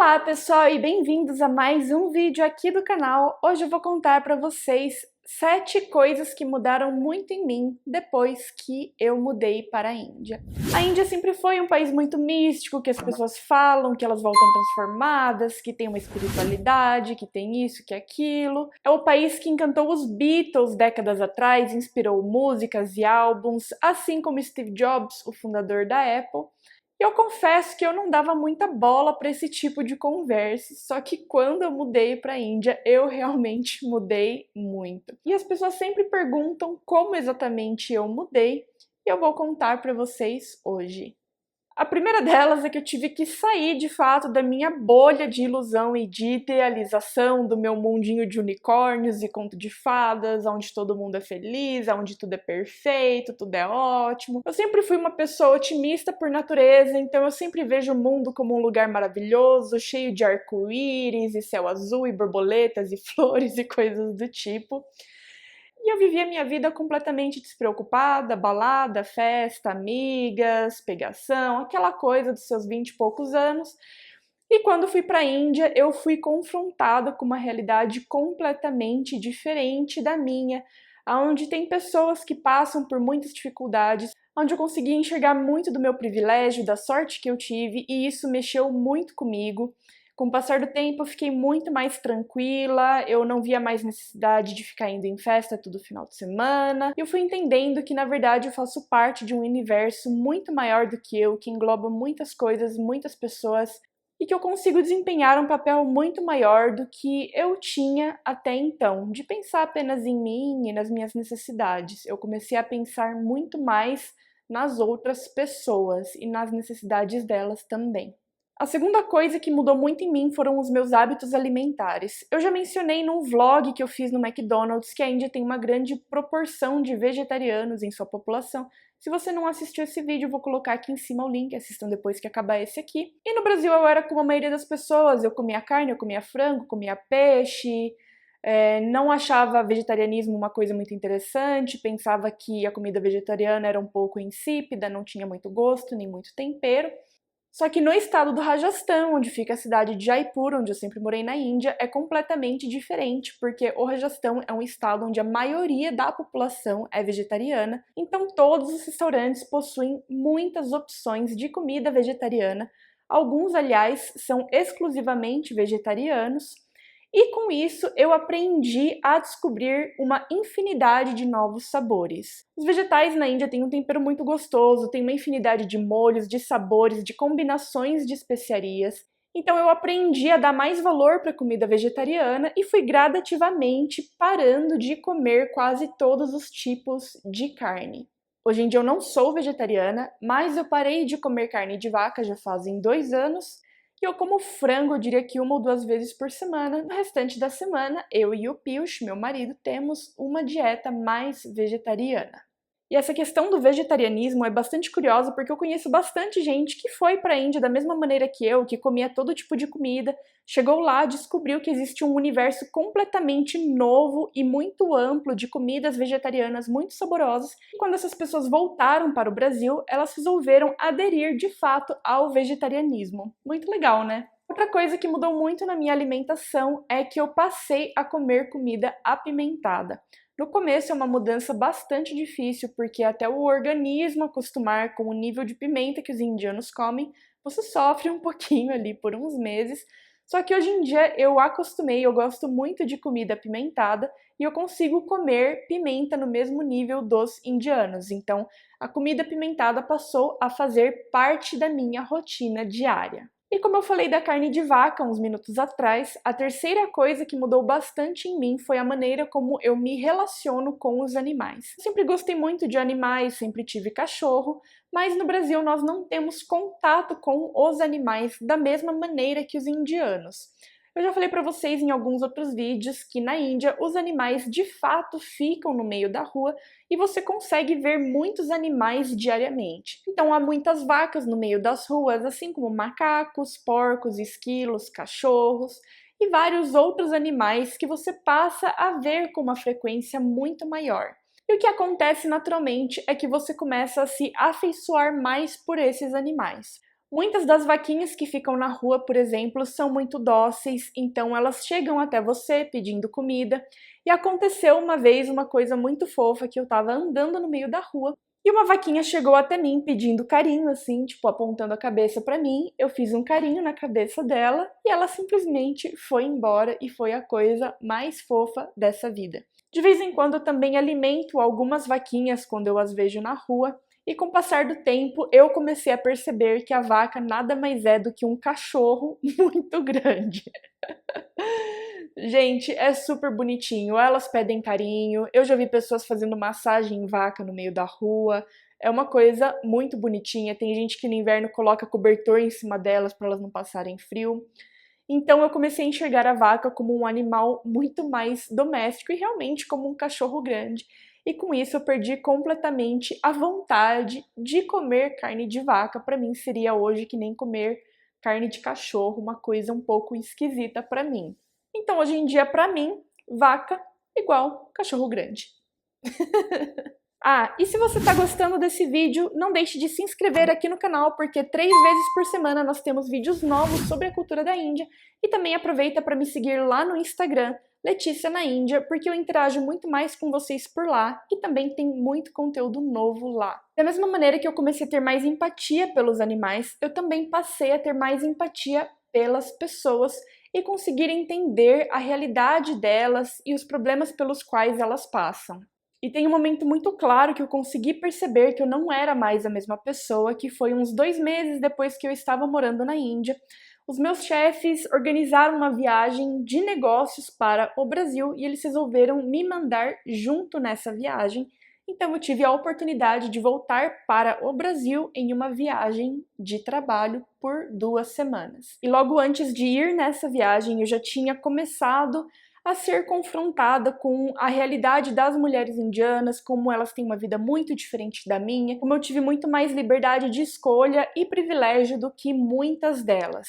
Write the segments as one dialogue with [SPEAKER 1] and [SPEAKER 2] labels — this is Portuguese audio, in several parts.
[SPEAKER 1] Olá pessoal e bem-vindos a mais um vídeo aqui do canal. Hoje eu vou contar para vocês 7 coisas que mudaram muito em mim depois que eu mudei para a Índia. A Índia sempre foi um país muito místico, que as pessoas falam que elas voltam transformadas, que tem uma espiritualidade, que tem isso, que aquilo. É o país que encantou os Beatles décadas atrás, inspirou músicas e álbuns, assim como Steve Jobs, o fundador da Apple. Eu confesso que eu não dava muita bola para esse tipo de conversa, só que quando eu mudei para a Índia, eu realmente mudei muito. E as pessoas sempre perguntam como exatamente eu mudei, e eu vou contar para vocês hoje. A primeira delas é que eu tive que sair de fato da minha bolha de ilusão e de idealização do meu mundinho de unicórnios e conto de fadas, onde todo mundo é feliz, onde tudo é perfeito, tudo é ótimo. Eu sempre fui uma pessoa otimista por natureza, então eu sempre vejo o mundo como um lugar maravilhoso, cheio de arco-íris e céu azul e borboletas e flores e coisas do tipo. E eu vivia minha vida completamente despreocupada, balada, festa, amigas, pegação, aquela coisa dos seus 20 e poucos anos. E quando fui para a Índia, eu fui confrontada com uma realidade completamente diferente da minha, onde tem pessoas que passam por muitas dificuldades, onde eu consegui enxergar muito do meu privilégio, da sorte que eu tive, e isso mexeu muito comigo. Com o passar do tempo, eu fiquei muito mais tranquila, eu não via mais necessidade de ficar indo em festa todo final de semana. Eu fui entendendo que, na verdade, eu faço parte de um universo muito maior do que eu, que engloba muitas coisas, muitas pessoas, e que eu consigo desempenhar um papel muito maior do que eu tinha até então, de pensar apenas em mim e nas minhas necessidades. Eu comecei a pensar muito mais nas outras pessoas e nas necessidades delas também. A segunda coisa que mudou muito em mim foram os meus hábitos alimentares. Eu já mencionei num vlog que eu fiz no McDonald's que a Índia tem uma grande proporção de vegetarianos em sua população. Se você não assistiu esse vídeo, eu vou colocar aqui em cima o link, assistam depois que acabar esse aqui. E no Brasil eu era como a maioria das pessoas, eu comia carne, eu comia frango, comia peixe, não achava vegetarianismo uma coisa muito interessante, pensava que a comida vegetariana era um pouco insípida, não tinha muito gosto, nem muito tempero. Só que no estado do Rajastão, onde fica a cidade de Jaipur, onde eu sempre morei na Índia, é completamente diferente, porque o Rajastão é um estado onde a maioria da população é vegetariana, então todos os restaurantes possuem muitas opções de comida vegetariana. Alguns, aliás, são exclusivamente vegetarianos, e com isso eu aprendi a descobrir uma infinidade de novos sabores. Os vegetais na Índia têm um tempero muito gostoso, tem uma infinidade de molhos, de sabores, de combinações de especiarias. Então eu aprendi a dar mais valor para a comida vegetariana e fui gradativamente parando de comer quase todos os tipos de carne. Hoje em dia eu não sou vegetariana, mas eu parei de comer carne de vaca já fazem 2 anos. E eu como frango, eu diria que 1 ou 2 vezes por semana. No restante da semana, eu e o Piyush, meu marido, temos uma dieta mais vegetariana. E essa questão do vegetarianismo é bastante curiosa porque eu conheço bastante gente que foi para a Índia da mesma maneira que eu, que comia todo tipo de comida, chegou lá, descobriu que existe um universo completamente novo e muito amplo de comidas vegetarianas muito saborosas. E quando essas pessoas voltaram para o Brasil, elas resolveram aderir de fato ao vegetarianismo. Muito legal, né? Outra coisa que mudou muito na minha alimentação é que eu passei a comer comida apimentada. No começo é uma mudança bastante difícil, porque até o organismo acostumar com o nível de pimenta que os indianos comem, você sofre um pouquinho ali por uns meses. Só que hoje em dia eu acostumei, eu gosto muito de comida apimentada e eu consigo comer pimenta no mesmo nível dos indianos. Então, a comida apimentada passou a fazer parte da minha rotina diária. E como eu falei da carne de vaca uns minutos atrás, a terceira coisa que mudou bastante em mim foi a maneira como eu me relaciono com os animais. Eu sempre gostei muito de animais, sempre tive cachorro, mas no Brasil nós não temos contato com os animais da mesma maneira que os indianos. Eu já falei para vocês em alguns outros vídeos que na Índia os animais de fato ficam no meio da rua e você consegue ver muitos animais diariamente. Então há muitas vacas no meio das ruas, assim como macacos, porcos, esquilos, cachorros e vários outros animais que você passa a ver com uma frequência muito maior. E o que acontece naturalmente é que você começa a se afeiçoar mais por esses animais. Muitas das vaquinhas que ficam na rua, por exemplo, são muito dóceis, então elas chegam até você pedindo comida. E aconteceu uma vez uma coisa muito fofa que eu estava andando no meio da rua e uma vaquinha chegou até mim pedindo carinho, assim, tipo, apontando a cabeça para mim. Eu fiz um carinho na cabeça dela e ela simplesmente foi embora e foi a coisa mais fofa dessa vida. De vez em quando eu também alimento algumas vaquinhas quando eu as vejo na rua. E com o passar do tempo, eu comecei a perceber que a vaca nada mais é do que um cachorro muito grande. Gente, é super bonitinho. Elas pedem carinho. Eu já vi pessoas fazendo massagem em vaca no meio da rua. É uma coisa muito bonitinha. Tem gente que no inverno coloca cobertor em cima delas para elas não passarem frio. Então eu comecei a enxergar a vaca como um animal muito mais doméstico e realmente como um cachorro grande. E com isso eu perdi completamente a vontade de comer carne de vaca. Para mim seria hoje que nem comer carne de cachorro, uma coisa um pouco esquisita para mim. Então hoje em dia para mim, vaca igual cachorro grande. Ah, e se você está gostando desse vídeo, não deixe de se inscrever aqui no canal, porque 3 vezes por semana nós temos vídeos novos sobre a cultura da Índia. E também aproveita para me seguir lá no Instagram, Letícia na Índia, porque eu interajo muito mais com vocês por lá e também tem muito conteúdo novo lá. Da mesma maneira que eu comecei a ter mais empatia pelos animais, eu também passei a ter mais empatia pelas pessoas e conseguir entender a realidade delas e os problemas pelos quais elas passam. E tem um momento muito claro que eu consegui perceber que eu não era mais a mesma pessoa, que foi uns 2 meses depois que eu estava morando na Índia. Os meus chefes organizaram uma viagem de negócios para o Brasil e eles resolveram me mandar junto nessa viagem. Então eu tive a oportunidade de voltar para o Brasil em uma viagem de trabalho por 2 semanas. E logo antes de ir nessa viagem eu já tinha começado a ser confrontada com a realidade das mulheres indianas, como elas têm uma vida muito diferente da minha, como eu tive muito mais liberdade de escolha e privilégio do que muitas delas.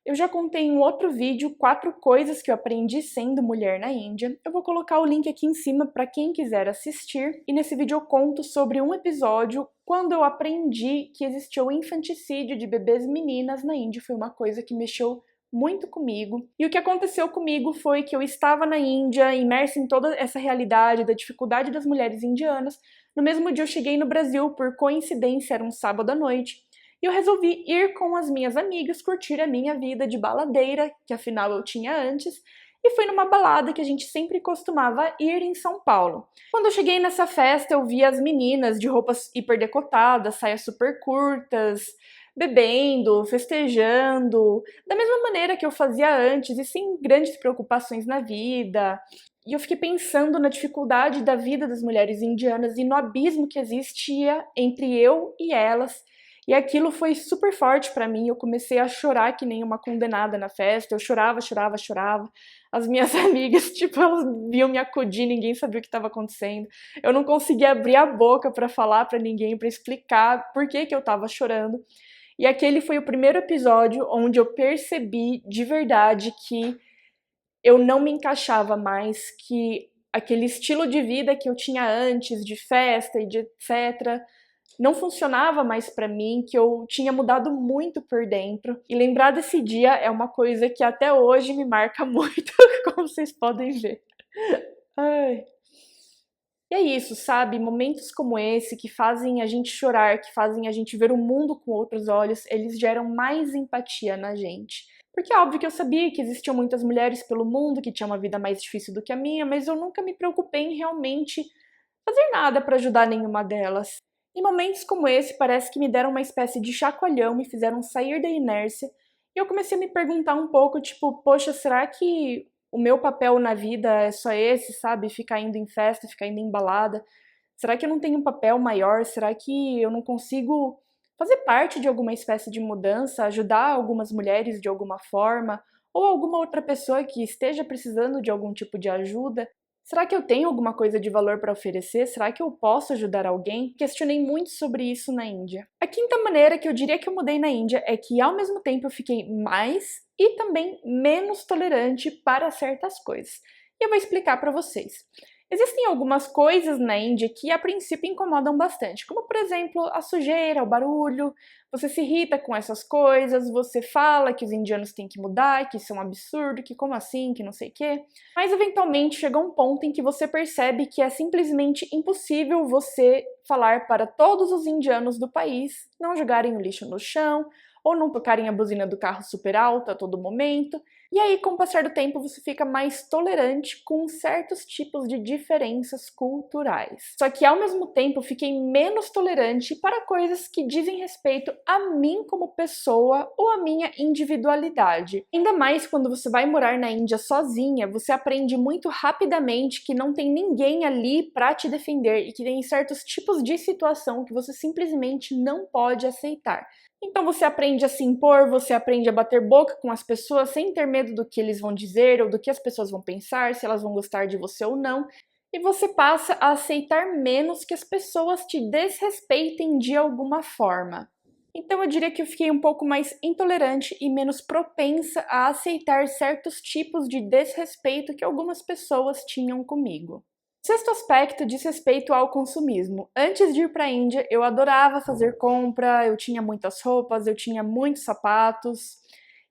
[SPEAKER 1] Eu já contei em outro vídeo 4 coisas que eu aprendi sendo mulher na Índia. Eu vou colocar o link aqui em cima para quem quiser assistir. E nesse vídeo eu conto sobre um episódio quando eu aprendi que existia o infanticídio de bebês meninas na Índia. Foi uma coisa que mexeu muito comigo. E o que aconteceu comigo foi que eu estava na Índia, imersa em toda essa realidade da dificuldade das mulheres indianas. No mesmo dia eu cheguei no Brasil, por coincidência, era um sábado à noite, e eu resolvi ir com as minhas amigas curtir a minha vida de baladeira, que afinal eu tinha antes, e fui numa balada que a gente sempre costumava ir em São Paulo. Quando eu cheguei nessa festa, eu vi as meninas de roupas hiper decotadas, saias super curtas, bebendo, festejando, da mesma maneira que eu fazia antes e sem grandes preocupações na vida. E eu fiquei pensando na dificuldade da vida das mulheres indianas e no abismo que existia entre eu e elas. E aquilo foi super forte pra mim. Eu comecei a chorar que nem uma condenada na festa. Eu chorava, chorava, chorava. As minhas amigas, tipo, elas vinham me acudir, ninguém sabia o que estava acontecendo. Eu não conseguia abrir a boca pra falar pra ninguém, pra explicar por que eu tava chorando. E aquele foi o primeiro episódio onde eu percebi de verdade que eu não me encaixava mais, que aquele estilo de vida que eu tinha antes, de festa e de etc., não funcionava mais pra mim, que eu tinha mudado muito por dentro. E lembrar desse dia é uma coisa que até hoje me marca muito, como vocês podem ver. Ai. E é isso, sabe? Momentos como esse que fazem a gente chorar, que fazem a gente ver o mundo com outros olhos, eles geram mais empatia na gente. Porque é óbvio que eu sabia que existiam muitas mulheres pelo mundo que tinham uma vida mais difícil do que a minha, mas eu nunca me preocupei em realmente fazer nada para ajudar nenhuma delas. E momentos como esse parece que me deram uma espécie de chacoalhão, me fizeram sair da inércia, e eu comecei a me perguntar um pouco, tipo, poxa, será que o meu papel na vida é só esse, sabe? Ficar indo em festa, ficar indo em balada. Será que eu não tenho um papel maior? Será que eu não consigo fazer parte de alguma espécie de mudança, ajudar algumas mulheres de alguma forma, ou alguma outra pessoa que esteja precisando de algum tipo de ajuda? Será que eu tenho alguma coisa de valor para oferecer? Será que eu posso ajudar alguém? Questionei muito sobre isso na Índia. A quinta maneira que eu diria que eu mudei na Índia é que, ao mesmo tempo, eu fiquei mais e também menos tolerante para certas coisas. E eu vou explicar para vocês. Existem algumas coisas na Índia que a princípio incomodam bastante, como por exemplo a sujeira, o barulho, você se irrita com essas coisas, você fala que os indianos têm que mudar, que isso é um absurdo, que como assim, que não sei o quê. Mas eventualmente chega um ponto em que você percebe que é simplesmente impossível você falar para todos os indianos do país não jogarem o lixo no chão, ou não tocarem a buzina do carro super alta a todo momento. E aí, com o passar do tempo, você fica mais tolerante com certos tipos de diferenças culturais. Só que, ao mesmo tempo, eu fiquei menos tolerante para coisas que dizem respeito a mim como pessoa ou a minha individualidade. Ainda mais quando você vai morar na Índia sozinha, você aprende muito rapidamente que não tem ninguém ali para te defender e que tem certos tipos de situação que você simplesmente não pode aceitar. Então você aprende a se impor, você aprende a bater boca com as pessoas sem ter medo do que eles vão dizer ou do que as pessoas vão pensar, se elas vão gostar de você ou não, e você passa a aceitar menos que as pessoas te desrespeitem de alguma forma. Então eu diria que eu fiquei um pouco mais intolerante e menos propensa a aceitar certos tipos de desrespeito que algumas pessoas tinham comigo. Sexto aspecto diz respeito ao consumismo. Antes de ir para a Índia, eu adorava fazer compra, eu tinha muitas roupas, eu tinha muitos sapatos.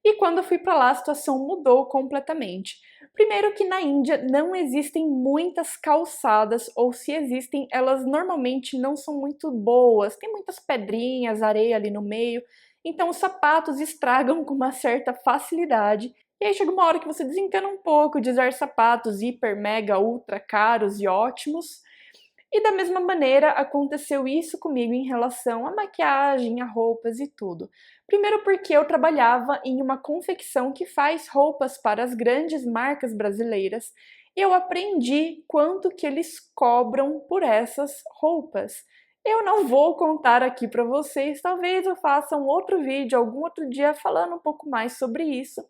[SPEAKER 1] E quando eu fui para lá, a situação mudou completamente. Primeiro que na Índia não existem muitas calçadas, ou se existem, elas normalmente não são muito boas. Tem muitas pedrinhas, areia ali no meio. Então os sapatos estragam com uma certa facilidade. E aí chega uma hora que você desencana um pouco de usar sapatos hiper, mega, ultra caros e ótimos. E da mesma maneira aconteceu isso comigo em relação à maquiagem, a roupas e tudo. Primeiro porque eu trabalhava em uma confecção que faz roupas para as grandes marcas brasileiras e eu aprendi quanto que eles cobram por essas roupas. Eu não vou contar aqui para vocês, talvez eu faça um outro vídeo algum outro dia falando um pouco mais sobre isso.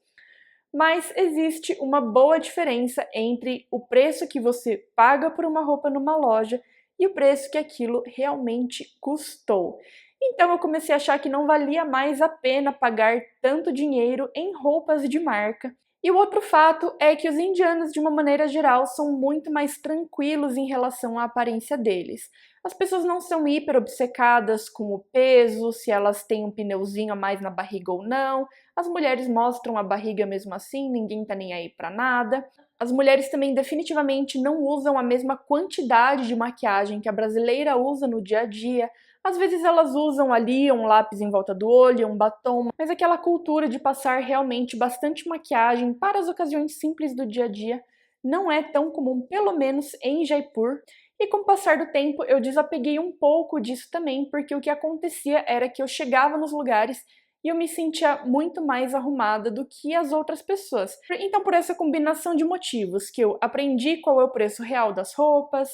[SPEAKER 1] Mas existe uma boa diferença entre o preço que você paga por uma roupa numa loja e o preço que aquilo realmente custou. Então eu comecei a achar que não valia mais a pena pagar tanto dinheiro em roupas de marca. E o outro fato é que os indianos, de uma maneira geral, são muito mais tranquilos em relação à aparência deles. As pessoas não são hiper obcecadas com o peso, se elas têm um pneuzinho a mais na barriga ou não. As mulheres mostram a barriga mesmo assim, ninguém tá nem aí pra nada. As mulheres também definitivamente não usam a mesma quantidade de maquiagem que a brasileira usa no dia a dia. Às vezes elas usam ali um lápis em volta do olho, um batom, mas aquela cultura de passar realmente bastante maquiagem para as ocasiões simples do dia a dia não é tão comum, pelo menos em Jaipur. E com o passar do tempo eu desapeguei um pouco disso também, porque o que acontecia era que eu chegava nos lugares e eu me sentia muito mais arrumada do que as outras pessoas. Então, por essa combinação de motivos, que eu aprendi qual é o preço real das roupas,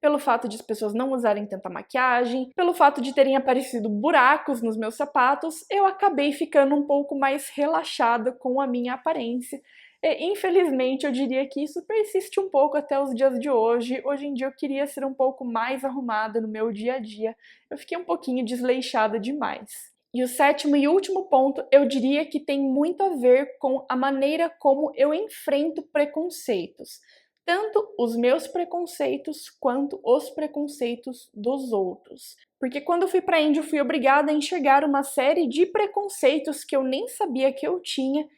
[SPEAKER 1] pelo fato de as pessoas não usarem tanta maquiagem, pelo fato de terem aparecido buracos nos meus sapatos, eu acabei ficando um pouco mais relaxada com a minha aparência. E, infelizmente, eu diria que isso persiste um pouco até os dias de hoje. Hoje em dia eu queria ser um pouco mais arrumada no meu dia a dia. Eu fiquei um pouquinho desleixada demais. E o sétimo e último ponto, eu diria que tem muito a ver com a maneira como eu enfrento preconceitos. Tanto os meus preconceitos quanto os preconceitos dos outros. Porque quando eu fui para a Índia, eu fui obrigada a enxergar uma série de preconceitos que eu nem sabia que eu tinha.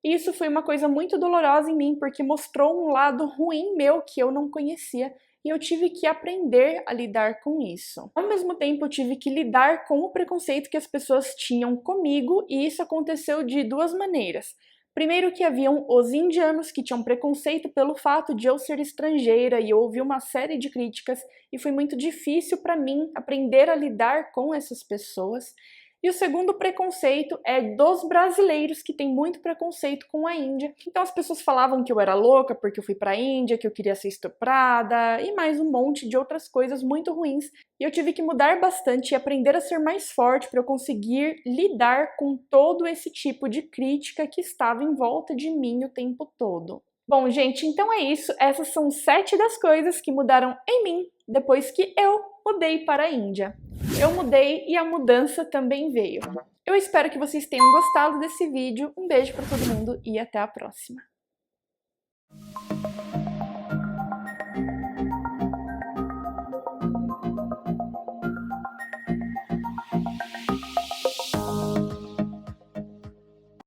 [SPEAKER 1] E isso foi uma coisa muito dolorosa em mim, porque mostrou um lado ruim meu que eu não conhecia. E eu tive que aprender a lidar com isso. Ao mesmo tempo, eu tive que lidar com o preconceito que as pessoas tinham comigo, e isso aconteceu de duas maneiras. Primeiro que haviam os indianos que tinham preconceito pelo fato de eu ser estrangeira e eu ouvi uma série de críticas e foi muito difícil para mim aprender a lidar com essas pessoas. E o segundo preconceito é dos brasileiros, que tem muito preconceito com a Índia. Então as pessoas falavam que eu era louca porque eu fui para a Índia, que eu queria ser estuprada e mais um monte de outras coisas muito ruins. E eu tive que mudar bastante e aprender a ser mais forte para eu conseguir lidar com todo esse tipo de crítica que estava em volta de mim o tempo todo. Bom, gente, então é isso. Essas são 7 das coisas que mudaram em mim depois que eu mudei para a Índia. Eu mudei e a mudança também veio. Eu espero que vocês tenham gostado desse vídeo. Um beijo para todo mundo e até a próxima.